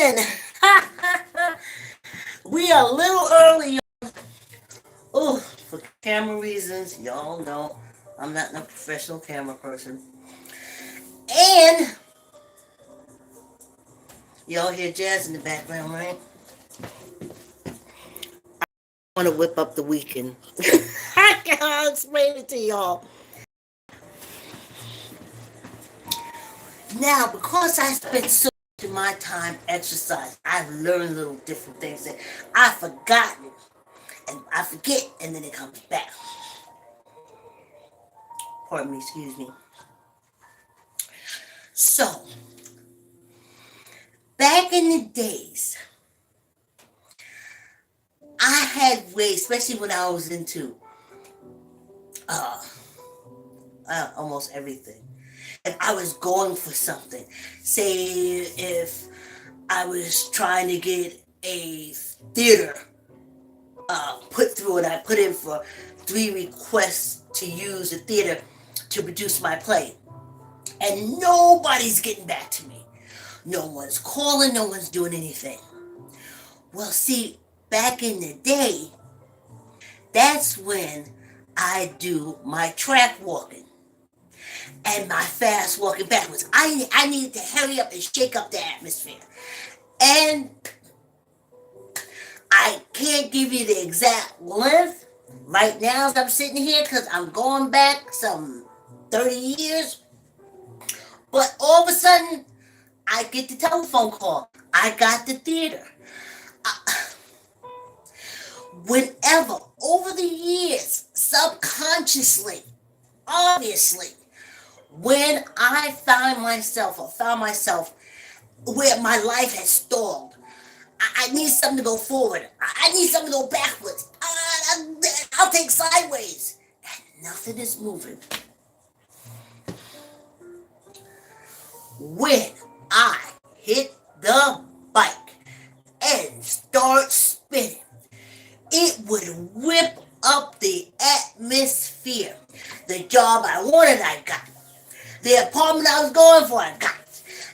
evening. We are a little early. Oh, for camera reasons, y'all know I'm not a professional camera person. And y'all hear jazz in the background, right? I want to whip up the weekend. I'll explain it to y'all. Now, because I spent so much of my time exercise, I've learned little different things that I've forgotten. And I forget, and then it comes back. Pardon me, excuse me. So, back in the days, I had ways, especially when I was into uh, almost everything. If I was going for something, say if I was trying to get a theater put through and I put in for 3 requests to use the theater to produce my play, and nobody's getting back to me. No one's calling, no one's doing anything. Well, see, back in the day, that's when I do my track walking and my fast walking backwards. I need to hurry up and shake up the atmosphere. And I can't give you the exact length right now as I'm sitting here because I'm going back some 30 years. But all of a sudden, I get the telephone call. I got the theater. Whenever, over the years, subconsciously, obviously, when I found myself where my life has stalled, I need something to go forward. I need something to go backwards. I'll take sideways. And nothing is moving. When I hit the bike and start spinning, it would whip up the atmosphere. The job I wanted, I got. The apartment I was going for, I got.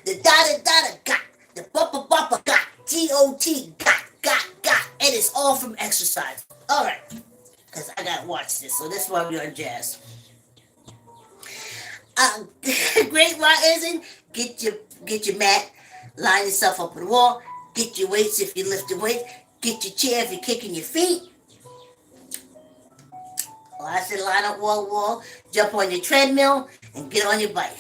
The da-da-da-da got. The buppa-buppa got. G-O-T got. And it's all from exercise. All right. Because I got to watch this. So this is why we're on jazz. Great rising. Get your mat. Line yourself up on the wall. Get your weights if you lift the weight. Get your chair if you're kicking your feet. Well, I said line up wall to wall. Jump on your treadmill and get on your bike.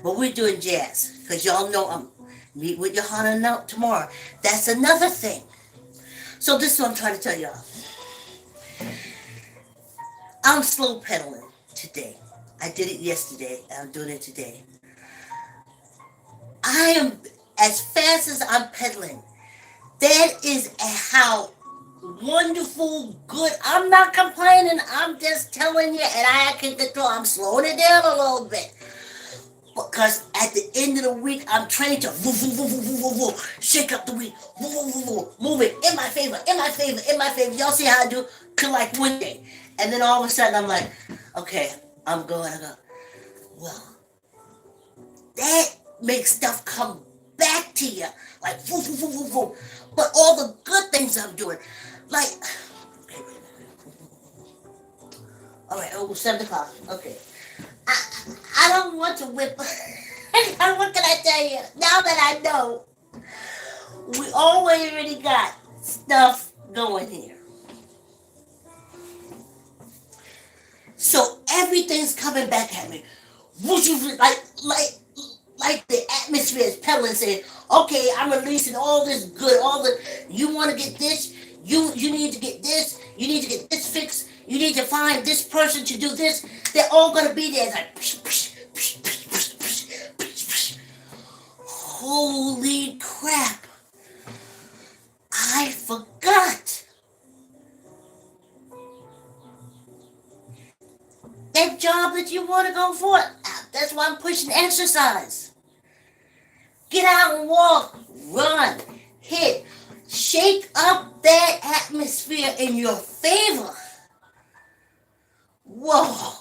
But we're doing jazz. Because y'all know I'm meet with your Hana tomorrow. That's another thing. So this is what I'm trying to tell y'all. I'm slow pedaling today. I did it yesterday. I'm doing it today. I am as fast as I'm pedaling. That is how wonderful, good. I'm not complaining. I'm just telling you, and I can control. I'm slowing it down a little bit. Because at the end of the week, I'm trained to shake up the week, move it in my favor. Y'all see how I do? Like one day. And then all of a sudden, I'm like, okay, I'm going. Well, that makes stuff come back to you. Like, but all the good things I'm doing, like, okay, all right, 7 o'clock, okay. I don't want to whip. What can I tell you? Now that I know, we already got stuff going here. So everything's coming back at me. Like the atmosphere is pedaling, saying, okay, I'm releasing all this good, you want to get this, you need to get this, you need to get this fixed, you need to find this person to do this. They're all going to be there. It's like, holy crap. I forgot. That job that you want to go for, that's why I'm pushing exercise. Get out and walk, run, hit, shake up that atmosphere in your favor. Whoa.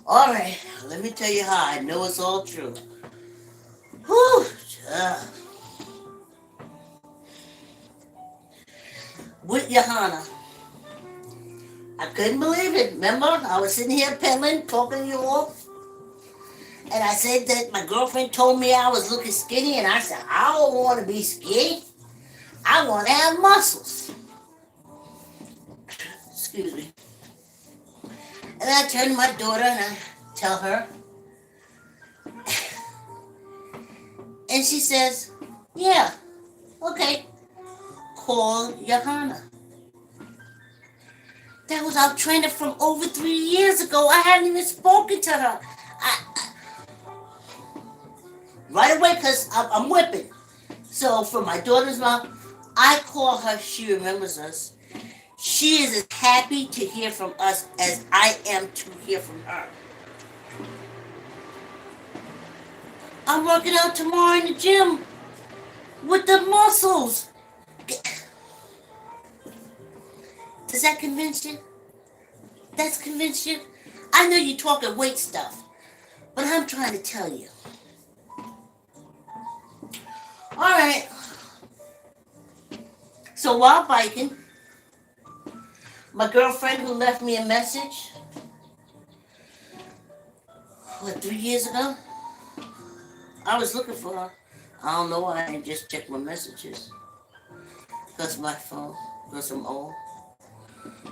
All right, let me tell you how I know it's all true. Whew. with Johanna. I couldn't believe it. Remember, I was sitting here peddling, talking to you all, and I said that my girlfriend told me I was looking skinny, and I said, I don't want to be skinny. I want to have muscles. Excuse me. And I turn to my daughter and I tell her, and she says, yeah, okay, call Johanna. That was our trainer from over 3 years ago. I hadn't even spoken to her. Right away, because I'm whipping. So from my daughter's mouth, I call her. She remembers us. She is as happy to hear from us as I am to hear from her. I'm working out tomorrow in the gym with the muscles. Does that convince you? That's convinced you? I know you're talking weight stuff, but I'm trying to tell you. All right. So while biking, my girlfriend who left me a message, 3 years ago? I was looking for her. I don't know why I didn't just check my messages. Because my phone, because I'm old.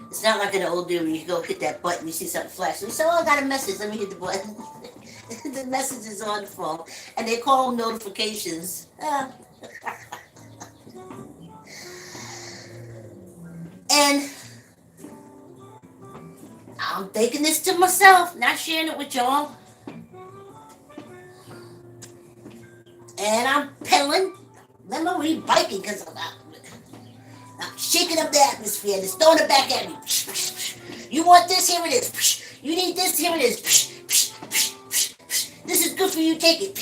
It's not like an old dude where you go hit that button, you see something flashing. You say, oh, I got a message, let me hit the button. The message is on the phone. And they call them notifications. And I'm thinking this to myself, not sharing it with y'all. And I'm pedaling. Remember, we biking because I'm shaking up the atmosphere and it's throwing it back at me. You want this? Here it is. You need this? Here it is. This is good for you. Take it.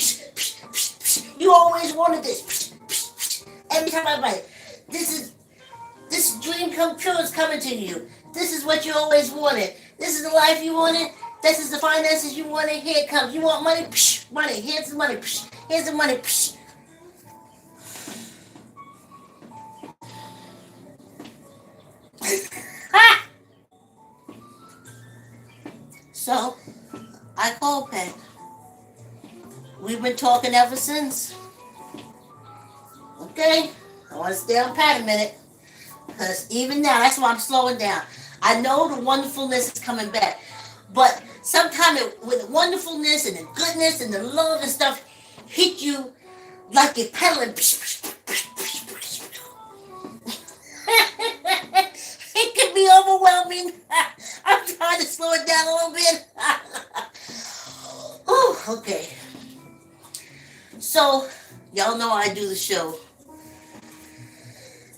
You always wanted this. Every time I bite, this dream come true is coming to you. This is what you always wanted. This is the life you wanted. This is the finances you wanted. Here it comes. You want money? Money. Here's the money. Here's the money. So, I called Pat. We've been talking ever since. Okay? I want to stay on Pat a minute. Because even now, that's why I'm slowing down. I know the wonderfulness is coming back. But sometimes with the wonderfulness and the goodness and the love and stuff hit you like you're pedaling. It can be overwhelming. I'm trying to slow it down a little bit. Okay. So, y'all know I do the show.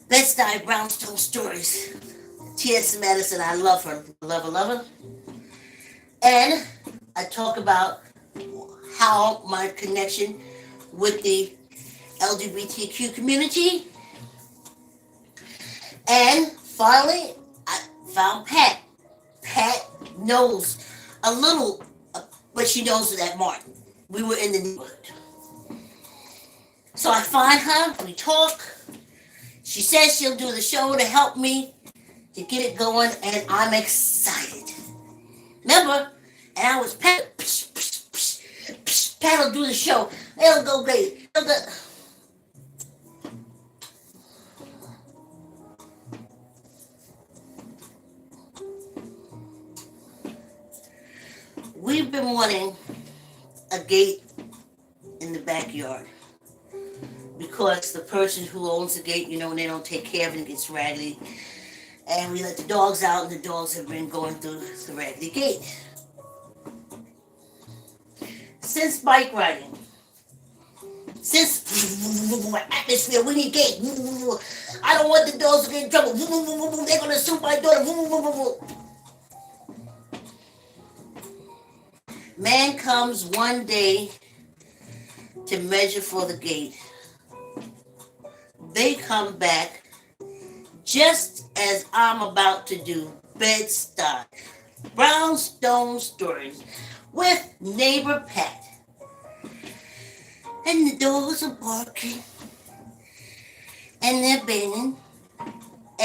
Bed-Stuy Brownstone Stories. T.S. Madison, I love her. Love her. And I talk about how my connection with the LGBTQ community. And finally, I found Pat. Pat knows a little, but she knows that Martin. We were in the neighborhood. So I find her, we talk. She says she'll do the show to help me to get it going, and I'm excited. Remember? And I was Pat. Pat will do the show. It'll go great. We've been wanting a gate in the backyard because the person who owns the gate, when they don't take care of it, it gets raggedy. And we let the dogs out, and the dogs have been going through the raggedy gate. Since bike riding, since atmosphere, we need gate. I don't want the dogs to get in trouble. They're going to sue my daughter. Man comes one day to measure for the gate. They come back just as I'm about to do Bed-Stuy Brownstone Stories with neighbor Pat. And the dogs are barking and they're banging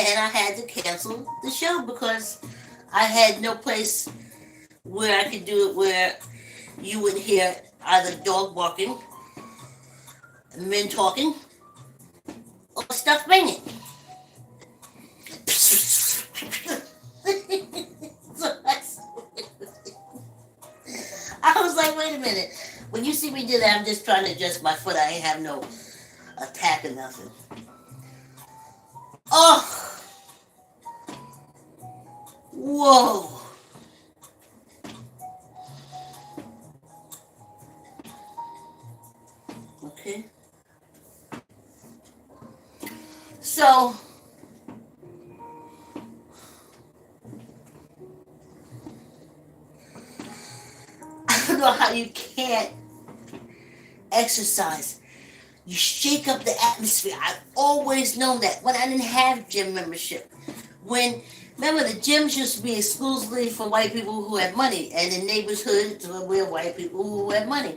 and I had to cancel the show because I had no place where I could do it where you would hear either dog barking, men talking, or stuff ringing. I was like, wait a minute. When you see me do that, I'm just trying to adjust my foot. I ain't have no attack or nothing. Oh, whoa. Okay. So, I don't know how you can't exercise. You shake up the atmosphere. I've always known that when I didn't have gym membership. When, remember, the gyms used to be exclusively for white people who had money, and the neighborhoods were white people who had money.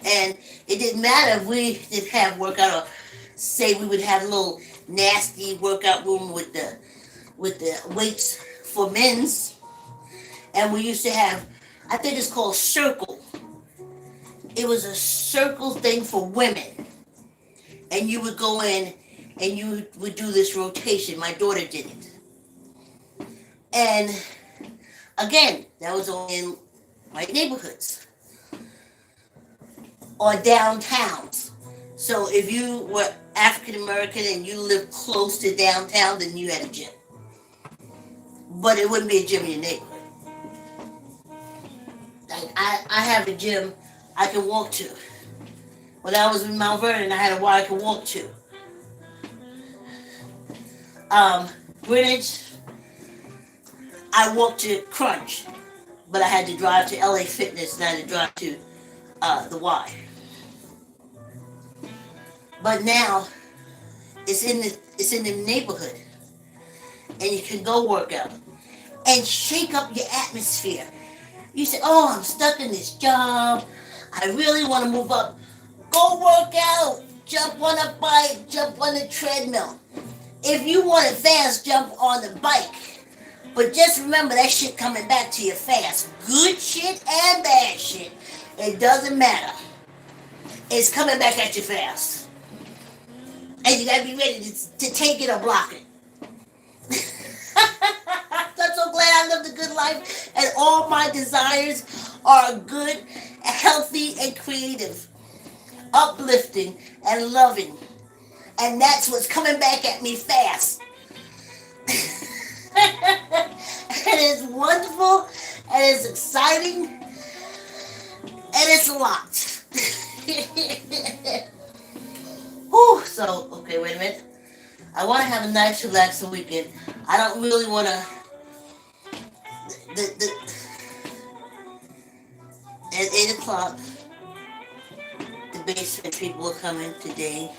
And it didn't matter if we didn't have workout, or say we would have a little nasty workout room with the weights for men's, and we used to have, I think it's called circle. It was a circle thing for women, and you would go in and you would do this rotation. My daughter did it, and again, that was only in white neighborhoods or downtowns. So if you were African American and you lived close to downtown, then you had a gym. But it wouldn't be a gym in your neighborhood. Like I have a gym I can walk to. When I was in Mount Vernon, I had a wire I could walk to. Greenwich, I walked to Crunch, but I had to drive to LA Fitness and I had to drive to the Y. But now it's in the neighborhood, and you can go work out and shake up your atmosphere. You say, "Oh, I'm stuck in this job. I really want to move up." Go work out. Jump on a bike. Jump on the treadmill. If you want it fast, jump on the bike. But just remember that shit coming back to you fast. Good shit and bad shit. It doesn't matter. It's coming back at you fast. And you gotta be ready to take it or block it. I'm so glad I live the good life and all my desires are good, healthy, and creative, uplifting, and loving. And that's what's coming back at me fast. And it's wonderful, and it's exciting, and it's a lot. Whew, so, okay, wait a minute. I want to have a nice, relaxing weekend. I don't really want to. At 8 o'clock, the basement people are coming today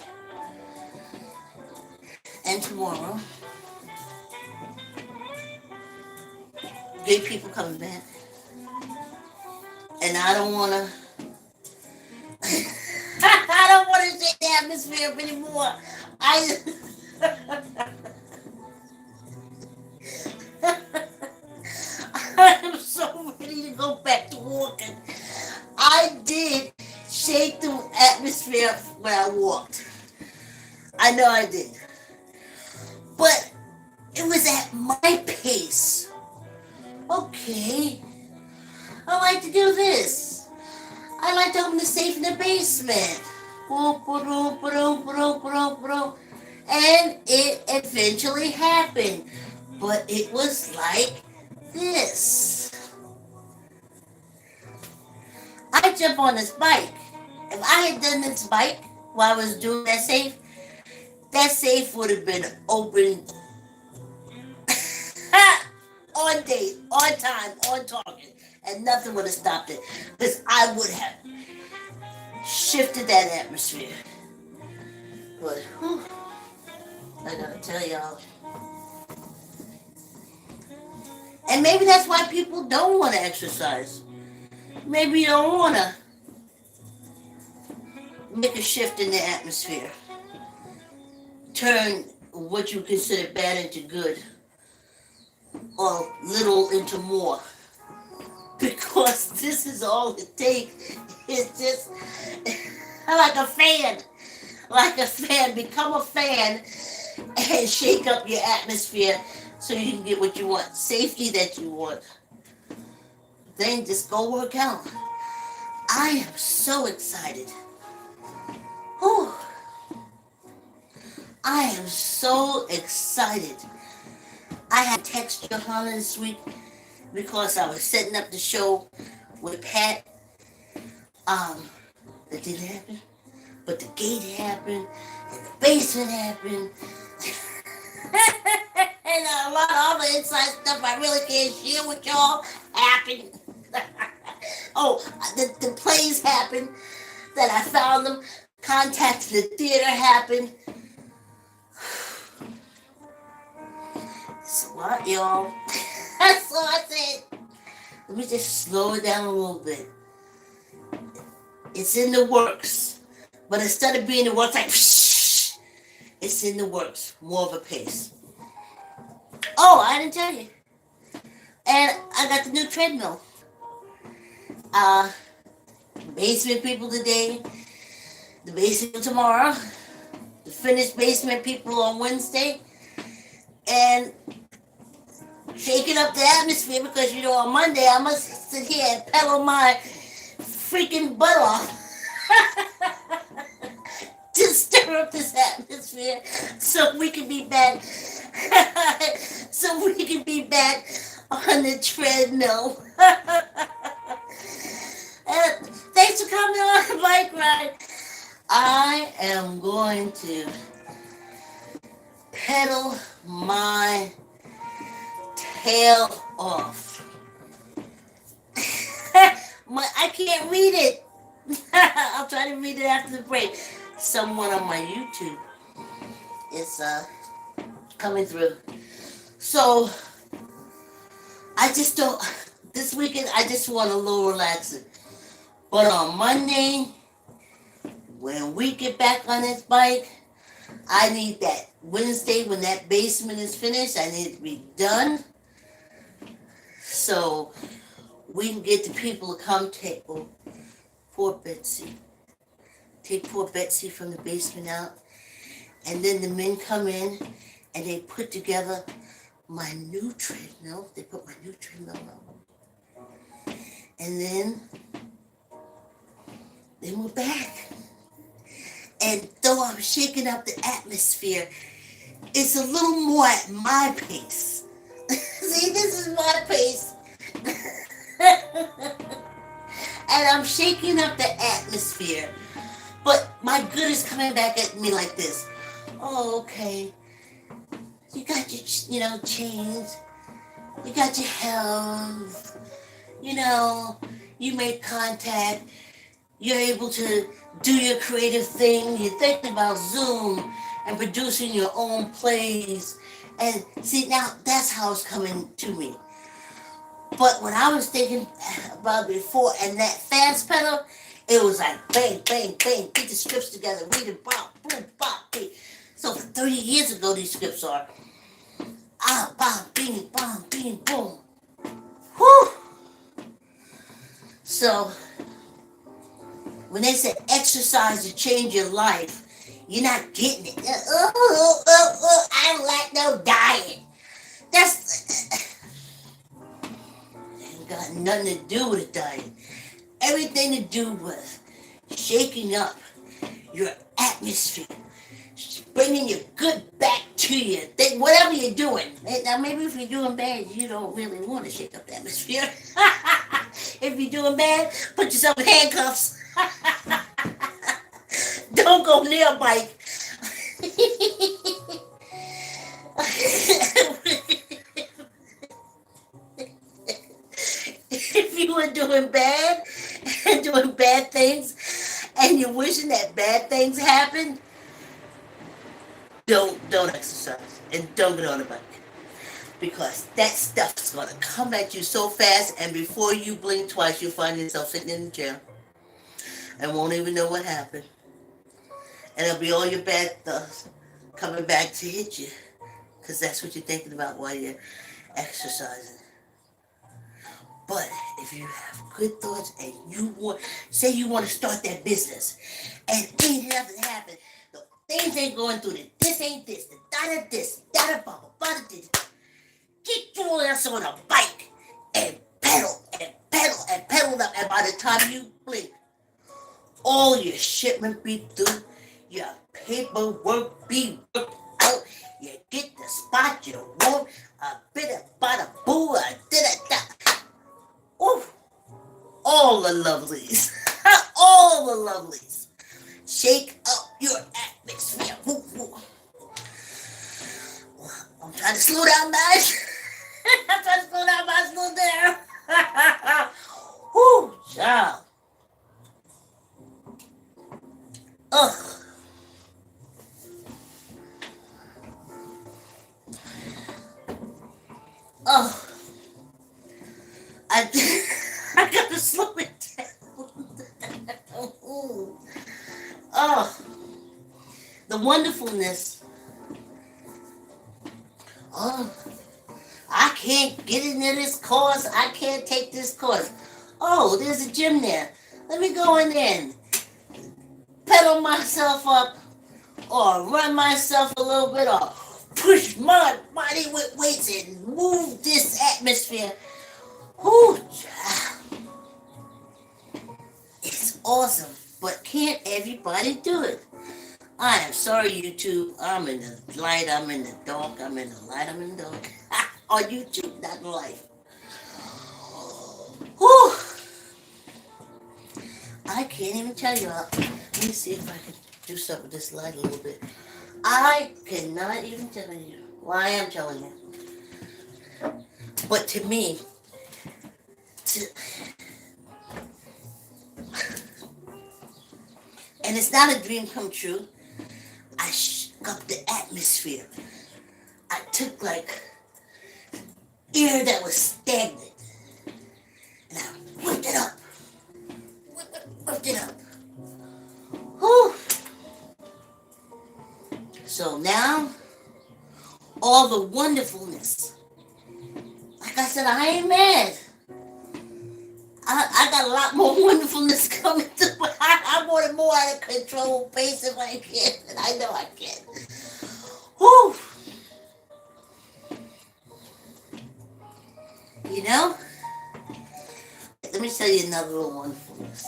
and tomorrow. Gay people coming back. And I don't want to. I don't want to shake the atmosphere up anymore. I'm so ready to go back to walking. I did shake the atmosphere when I walked. I know I did. But it was at my pace. Okay. I like to do this. I like to open the safe in the basement. And it eventually happened. But it was like this. I jump on this bike. If I had done this bike while I was doing that safe would have been open on date, on time, on target, and nothing would have stopped it. Because I would have shifted that atmosphere. But whew, I gotta tell y'all. And maybe that's why people don't want to exercise. Maybe you don't want to make a shift in the atmosphere. Turn what you consider bad into good, or little into more. Because this is all it takes. It's just like a fan. Like a fan. Become a fan and shake up your atmosphere so you can get what you want. Safety that you want. Then just go work out. I am so excited. Whew. I am so excited. I had text Johanna this week because I was setting up the show with Pat. That didn't happen. But the gate happened, and the basement happened, and a lot of other inside stuff I really can't share with y'all happened. Oh, the plays happened, that I found them, contacted the theater happened. It's a lot, y'all. That's all I said. Let me just slow it down a little bit. It's in the works. But instead of being in the works like, it's in the works. More of a pace. Oh, I didn't tell you. And I got the new treadmill. Basement people today. The basement tomorrow. The finished basement people on Wednesday. And shaking up the atmosphere because, on Monday I must sit here and pedal my freaking butt off. To stir up this atmosphere so we can be back on the treadmill. Thanks for coming on the bike ride. I am going to pedal my tail off. I can't read it. I'll try to read it after the break. Someone on my YouTube is coming through. So I just don't. This weekend I just want a little relaxing. But on Monday, when we get back on this bike, I need that Wednesday when that basement is finished. I need it to be done, so we can get the people to come take. Oh, poor Betsy. Take poor Betsy from the basement out, and then the men come in and they put together my new treadmill. They put my new treadmill on, and then we're back. And though I'm shaking up the atmosphere, it's a little more at my pace. See, this is my pace. And I'm shaking up the atmosphere. But my good is coming back at me like this. Oh, okay. You got your, chains. You got your health. You make contact. You're able to do your creative thing. You're thinking about Zoom and producing your own plays. And see, now that's how it's coming to me. But when I was thinking about it before, and that fast pedal, it was like bang, bang, bang, get the scripts together, read it, bop, boom, bop, beat. So 30 years ago, these scripts are bam, bing, bam, bing, boom. Whew. So when they say exercise to change your life, you're not getting it. I don't like no diet. That's ain't got nothing to do with a diet. Everything to do with shaking up your atmosphere, bringing your good back to you. Whatever you're doing. Now, maybe if you're doing bad, you don't really want to shake up the atmosphere. If you're doing bad, put yourself in handcuffs. Don't go near a bike. If you are doing bad and doing bad things and you're wishing that bad things happen, don't exercise and don't get on a bike. Because that stuff's going to come at you so fast, and before you blink twice, you'll find yourself sitting in the chair and won't even know what happened. And it'll be all your bad stuff coming back to hit you, because that's what you're thinking about while you're exercising. But if you have good thoughts and you want, say you want to start that business, and ain't nothing happened, the things ain't going through, this ain't this, the da this, da blah, blah, this. Get your ass on a bike and pedal and pedal and pedal up, and by the time you blink, all your shipment be through, your paperwork be worked out, you get the spot you want, a bit of bada boo, a da. Ooh, all the lovelies, all the lovelies. Shake up your atmosphere. Woo, woo. I'm trying to slow down, guys. I'm trying to slow down, my slow down. Woo, child. Ugh. Oh, I gotta slow it down. Oh, the wonderfulness. Oh, I can't get into this course. I can't take this course. Oh, there's a gym there. Let me go in there and pedal myself up, or run myself a little bit, or push my body with weights and move this atmosphere. Whew, it's awesome, but can't everybody do it? I am sorry, YouTube. I'm in the light, I'm in the dark, I'm in the light, I'm in the dark. On YouTube, not in life. Whew. I can't even tell you. Let me see if I can do something with this light a little bit. I cannot even tell you why I'm telling you. But to me, and it's not a dream come true, I shook up the atmosphere. I took like air that was stagnant, and I whipped it up. Whipped it up. Whew. So now, all the wonderfulness. Like I said, I ain't mad. I got a lot more wonderfulness coming through, but I want it more out of control pace if I can, and I know I can. Whew. You know? Let me tell you another little wonderfulness.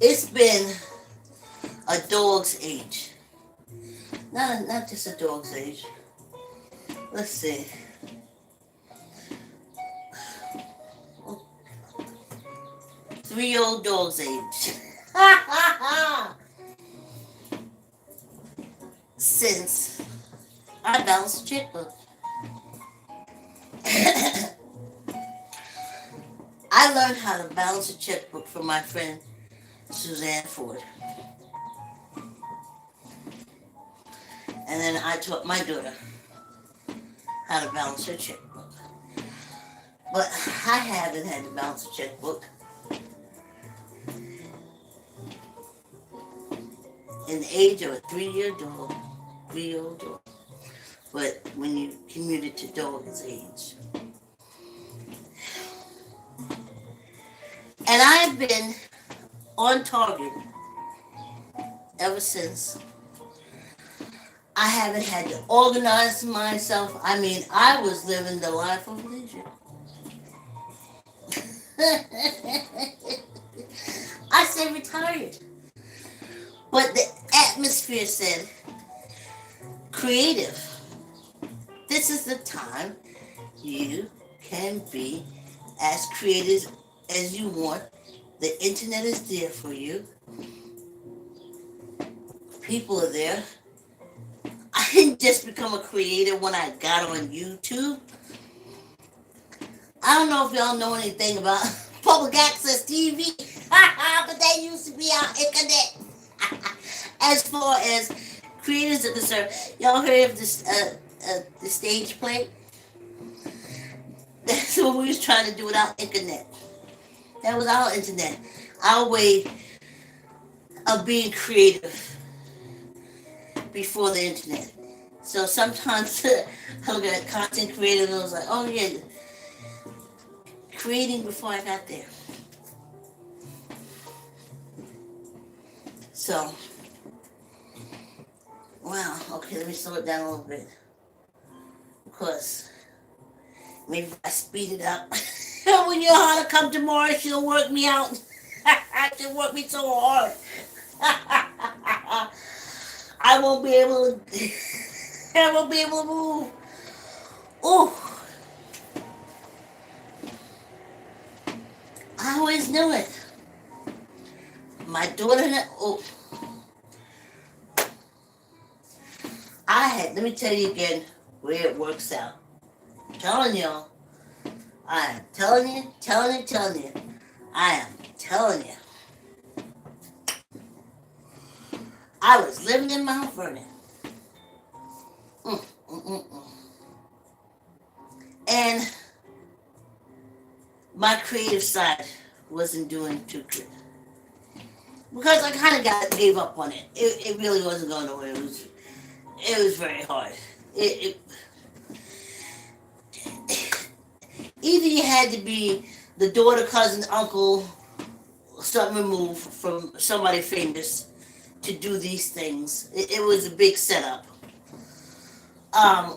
It's been a dog's age. Not just a dog's age. Let's see. 3-year-old dog's age. Since I balanced a checkbook. I learned how to balance a checkbook from my friend Suzanne Ford. And then I taught my daughter how to balance her checkbook. But I haven't had to balance a checkbook in the age of a 3-year-old dog. 3-year-old dog. But when you commute it to dog's age. And I've been on target ever since. I haven't had to organize myself. I mean, I was living the life of leisure. I say retired. But the atmosphere said, creative. This is the time you can be as creative as you want. The internet is there for you. People are there. I didn't just become a creator when I got on YouTube. I don't know if y'all know anything about public access TV, but that used to be our internet. As far as creators are concerned, y'all heard of this, the stage play? That's what we was trying to do with our internet. That was our internet, our way of being creative. before the internet. So sometimes I look at content creators and I was like, oh yeah, creating before I got there. So, wow, okay, let me slow it down a little bit. Because maybe if I speed it up. When your heart come tomorrow, she'll work me out. She'll work me so hard. I won't be able to I won't be able to move. Ooh. I always knew it. My daughter, oh, let me tell you again where it works out. I'm telling y'all. I am telling you. I am telling you. I was living in Mount Vernon. And my creative side wasn't doing too good. Because I kind of gave up on it. It really wasn't going nowhere. It was very hard. Either you had to be the daughter, cousin, uncle, something removed from somebody famous to do these things. It was a big setup.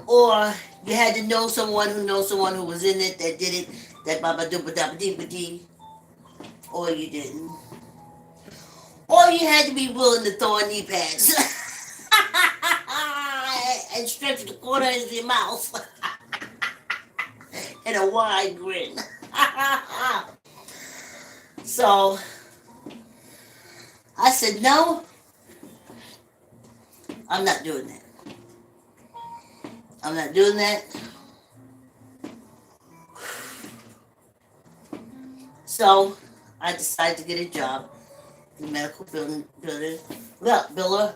Or you had to know someone who was in it that did it, that baba dooba dabba dee ba dee, or you didn't. Or you had to be willing to throw on knee pads and stretch the corners of your mouth and a wide grin. So I said, no, I'm not doing that. I'm not doing that. So I decided to get a job in medical biller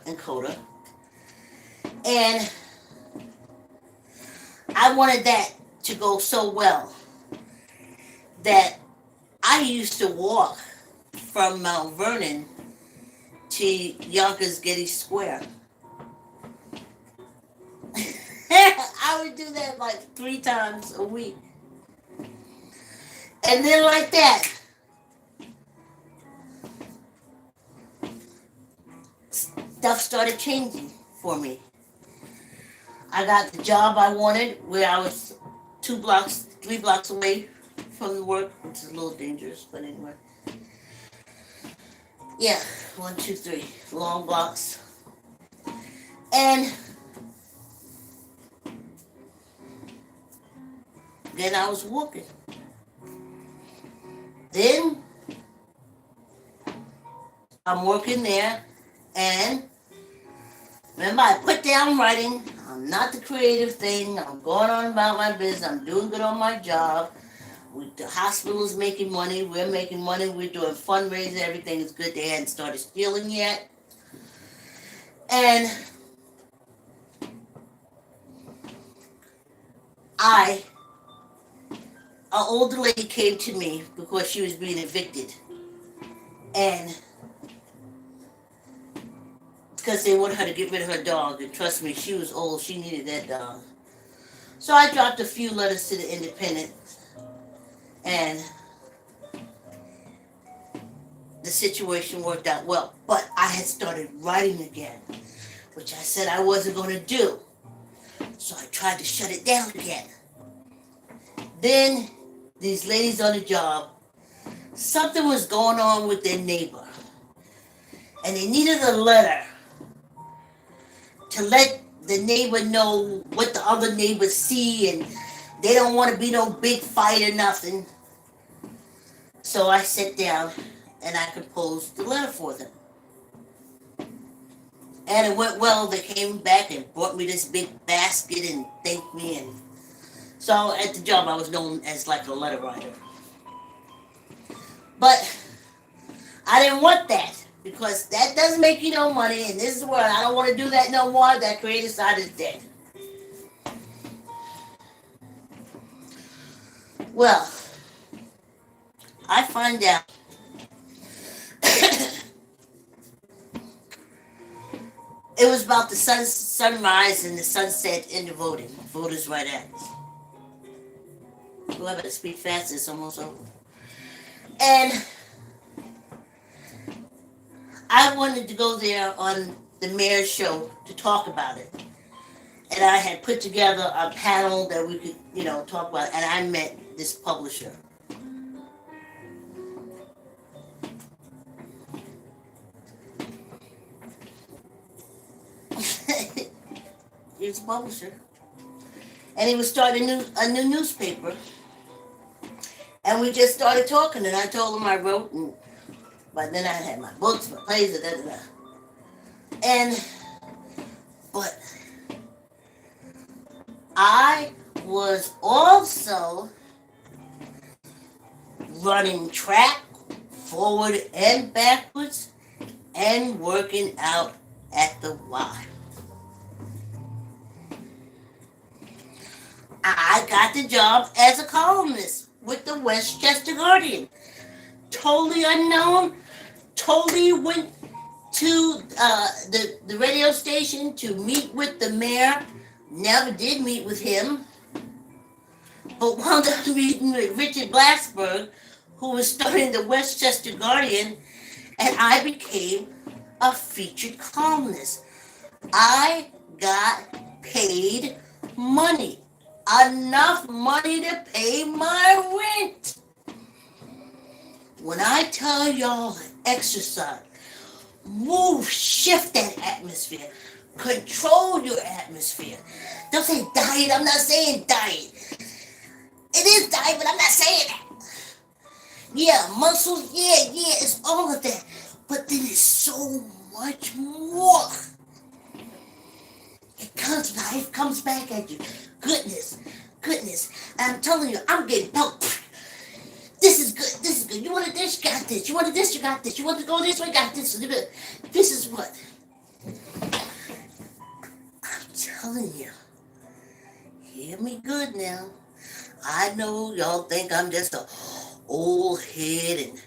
and coder. And I wanted that to go so well that I used to walk from Mount Vernon to Yonkers Getty Square. I would do that like 3 times a week. And then like that, stuff started changing for me. I got the job I wanted where I was 3 blocks away from the work, which is a little dangerous, but anyway. Yeah, 1, 2, 3, long blocks. And then I was walking. Then I'm working there, and remember I put down writing. I'm not the creative thing. I'm going on about my business. I'm doing good on my job. The hospital's making money. We're making money. We're doing fundraising. Everything is good. They hadn't started stealing yet. And an older lady came to me because she was being evicted. And because they wanted her to get rid of her dog. And trust me, she was old. She needed that dog. So I dropped a few letters to the Independent. And the situation worked out well. But I had started writing again, which I said I wasn't going to do. So I tried to shut it down again. Then these ladies on the job, something was going on with their neighbor. And they needed a letter to let the neighbor know what the other neighbors see, and they don't want to be no big fight or nothing. So I sat down and I composed the letter for them. And it went well. They came back and brought me this big basket and thanked me. And so at the job I was known as like a letter writer. But I didn't want that, because that doesn't make you no money, and this is where I don't want to do that no more. That creative side is dead. Well, I find out It was about the sunrise and the sunset in the voting. Voters' right acts. Whoever to speak fast is almost over. And I wanted to go there on the mayor's show to talk about it. And I had put together a panel that we could, talk about. And I met this publisher. He was a publisher. And he was starting a new newspaper. And we just started talking. And I told him I wrote. And but then I had my books, my plays, but I was also running track forward and backwards and working out at the Y. I got the job as a columnist with the Westchester Guardian. Totally unknown. Totally went to the radio station to meet with the mayor. Never did meet with him. But wound up meeting with Richard Blacksburg, who was starting the Westchester Guardian, and I became a featured columnist. I got paid money. Enough money to pay my rent. When I tell y'all exercise, move, shift that atmosphere, control your atmosphere. Don't say diet, I'm not saying diet. It is diet, but I'm not saying that. Yeah, muscles, yeah, it's all of that. But then it's so much more. Life comes back at you. Goodness. I'm telling you, I'm getting help. This is good. You wanted this, you got this. You wanted this, you got this. You want to go this way, got this. This is what. I'm telling you. Hear me good now. I know y'all think I'm just a old head and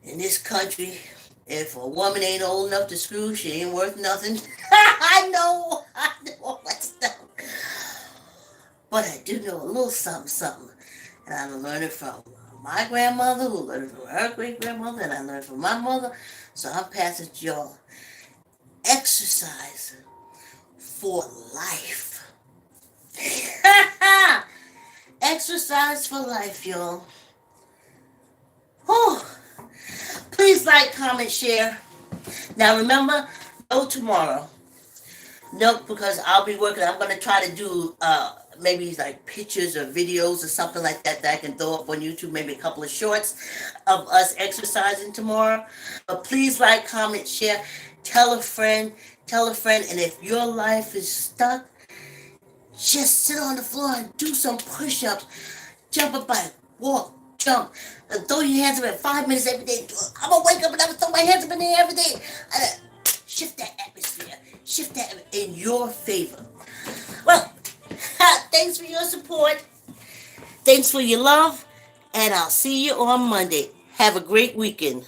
in this country, if a woman ain't old enough to screw, she ain't worth nothing. I know all that stuff. But I do know a little something. And I learned it from my grandmother, who learned it from her great-grandmother, and I learned it from my mother. So I'm passing to y'all. Exercise for life. Exercise for life, y'all. Whew. Please like, comment, share. Now remember, no tomorrow. No, because I'll be working. I'm going to try to do maybe like pictures or videos or something like that I can throw up on YouTube, maybe a couple of shorts of us exercising tomorrow. But please like, comment, share. Tell a friend. And if your life is stuck, just sit on the floor and do some push-ups. Jump a bike, walk, jump. Throw your hands up at 5 minutes every day. I'm going to wake up and I'm going to throw my hands up in there every day. Shift that atmosphere. Shift that in your favor. Well, thanks for your support. Thanks for your love. And I'll see you on Monday. Have a great weekend.